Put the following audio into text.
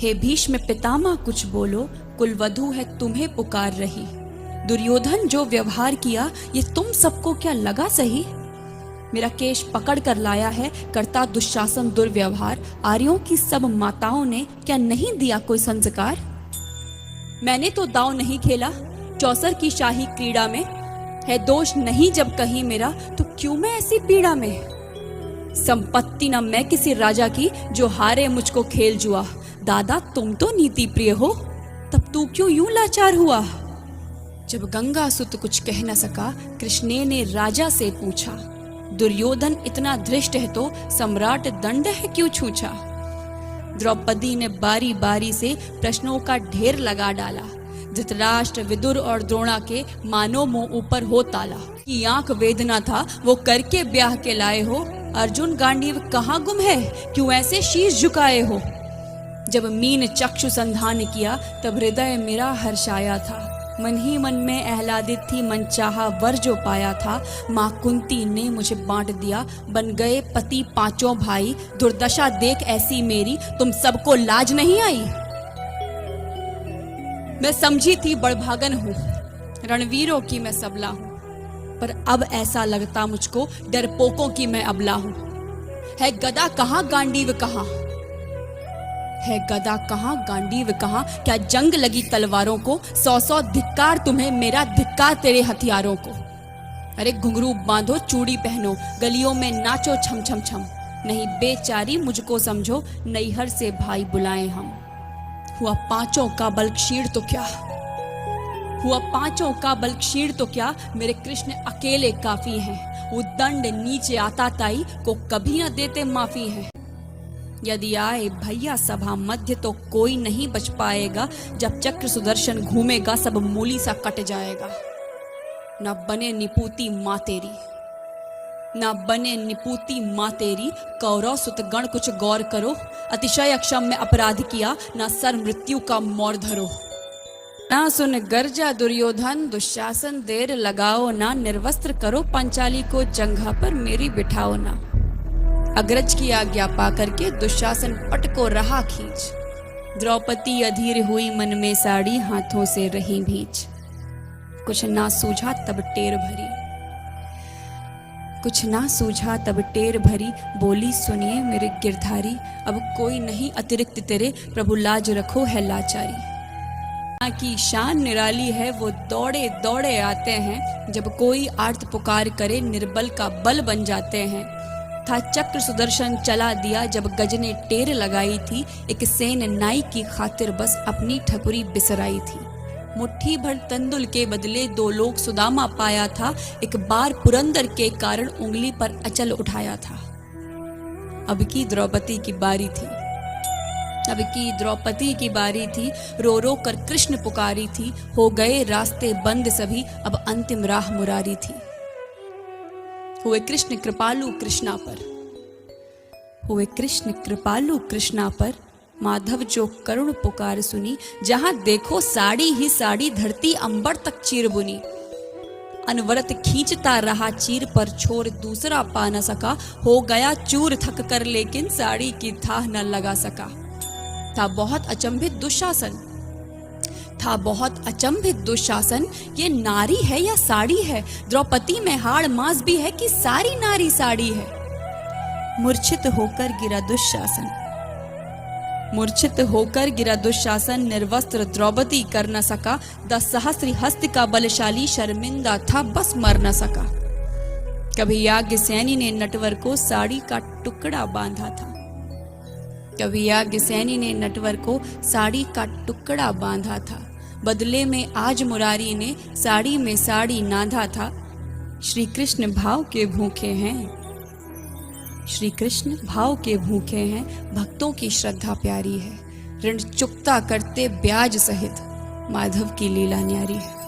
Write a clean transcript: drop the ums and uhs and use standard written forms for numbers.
हे भीष्म पितामह कुछ बोलो, कुलवधू है तुम्हें पुकार रही। दुर्योधन जो व्यवहार किया ये तुम सबको क्या लगा सही। मेरा केश पकड़ कर लाया है करता दुशासन दुर्व्यवहार। आर्यों की सब माताओं ने क्या नहीं दिया कोई संस्कार। मैंने तो दांव नहीं खेला चौसर की शाही क्रीड़ा में। है दोष नहीं जब कहीं मेरा तो क्यों मैं ऐसी पीड़ा में। संपत्ति न मैं किसी राजा की जो हारे मुझको खेल जुआ। दादा तुम तो नीति प्रिय हो तब तू क्यों यूं लाचार हुआ। जब गंगा सुत कुछ कह न सका कृष्णे ने राजा से पूछा। दुर्योधन इतना धृष्ट है तो सम्राट दंड है क्यों छूछा। द्रौपदी ने बारी बारी से प्रश्नों का ढेर लगा डाला। धृतराष्ट्र विदुर और द्रोणा के मानो मुंह ऊपर हो ताला। की आंख वेदना था वो करके ब्याह के लाए हो। अर्जुन गांडीव कहाँ गुम है क्यों ऐसे शीश झुकाए हो। जब मीन चक्षु संधान किया तब हृदय मेरा हर्षाया था। मन ही मन में आह्लादित थी मन चाहा वर जो पाया था। माँ कुंती ने मुझे बांट दिया बन गए पति पांचों भाई। दुर्दशा देख ऐसी मेरी तुम सबको लाज नहीं आई। मैं समझी थी बड़भागन हूँ रणवीरों की मैं सबला हूँ। पर अब ऐसा लगता मुझको डरपोकों की मैं अबला हूँ। है गदा कहाँ गांडीव कहाँ। है गदा कहाँ गांडीव कहाँ। क्या जंग लगी तलवारों को। 100 धिक्कार तुम्हें मेरा धिक्कार तेरे हथियारों को। अरे घुंघरू बांधो चूड़ी पहनो गलियों में नाचो छम छम छम। नहीं बेचारी मुझको समझो नैहर से भाई बुलाएं हम। हुआ पांचों का बल क्षीण तो क्या। हुआ पांचों का बल क्षीण तो क्या। मेरे कृष्ण अकेले काफी हैं। वो दंड नीचे आता ताई को कभी न देते माफी है। यदि आए भैया सभा मध्य तो कोई नहीं बच पाएगा। जब चक्र सुदर्शन घूमेगा सब मूली सा कट जाएगा। न बने निपूती माँ तेरी न बने निपूती माँ तेरी। कौरव सुत गण कुछ गौर करो। अतिशय अक्षम में अपराध किया न सर मृत्यु का मोर धरो। ना सुन गर्जा दुर्योधन दुशासन देर लगाओ ना। निर्वस्त्र करो पंचाली को जंघा पर मेरी बिठाओ ना। अग्रज की आज्ञा पाकर के दुशासन पट को रहा खींच। द्रौपदी अधीर हुई मन में साड़ी हाथों से रही भींच। कुछ ना सूझा तब टेर भरी कुछ ना सूझा तब टेर भरी। बोली सुनिए मेरे गिरधारी अब कोई नहीं अतिरिक्त तेरे। प्रभु लाज रखो है लाचारी। की शान निराली है वो दौड़े दौड़े आते हैं। जब कोई आर्त पुकार करे निर्बल का बल बन जाते हैं। था चक्र सुदर्शन चला दिया जब गज ने टेर लगाई थी। एक सेन नाई की खातिर बस अपनी ठकुरी बिसराई थी। मुट्ठी भर तंदुल के बदले 2 लोग सुदामा पाया था। एक बार पुरंदर के कारण उंगली पर अचल उठाया था। अब की द्रौपदी की बारी थी अब की द्रौपदी की बारी थी। रो रो कर कृष्ण पुकारी थी। हो गए रास्ते बंद सभी अब अंतिम राह मुरारी थी। हुए कृष्ण कृपालु कृष्णा पर हुए कृष्ण कृपालु कृष्णा पर। माधव जो करुण पुकार सुनी। जहां देखो साड़ी ही साड़ी धरती अंबर तक चीर बुनी। अनवरत खींचता रहा चीर पर छोर दूसरा पा न सका। हो गया चूर थक कर लेकिन साड़ी की थाह न लगा सका। था बहुत अचंभित दुशासन ये नारी है या साड़ी है। द्रौपदी में हाड़ मांस भी है कि सारी नारी साड़ी है। मूर्छित होकर गिरा दुशासन निर्वस्त्र द्रौपदी कर न सका। 10 सहस्त्र हस्त का बलशाली शर्मिंदा था बस मर न सका। कभी याज्ञ सैनी ने नटवर को साड़ी का टुकड़ा बांधा था। बांधा था। बदले में आज मुरारी ने साड़ी में साड़ी नाधा था। श्री कृष्ण भाव के भूखे हैं भक्तों की श्रद्धा प्यारी है। ऋण चुकता करते ब्याज सहित माधव की लीला न्यारी है।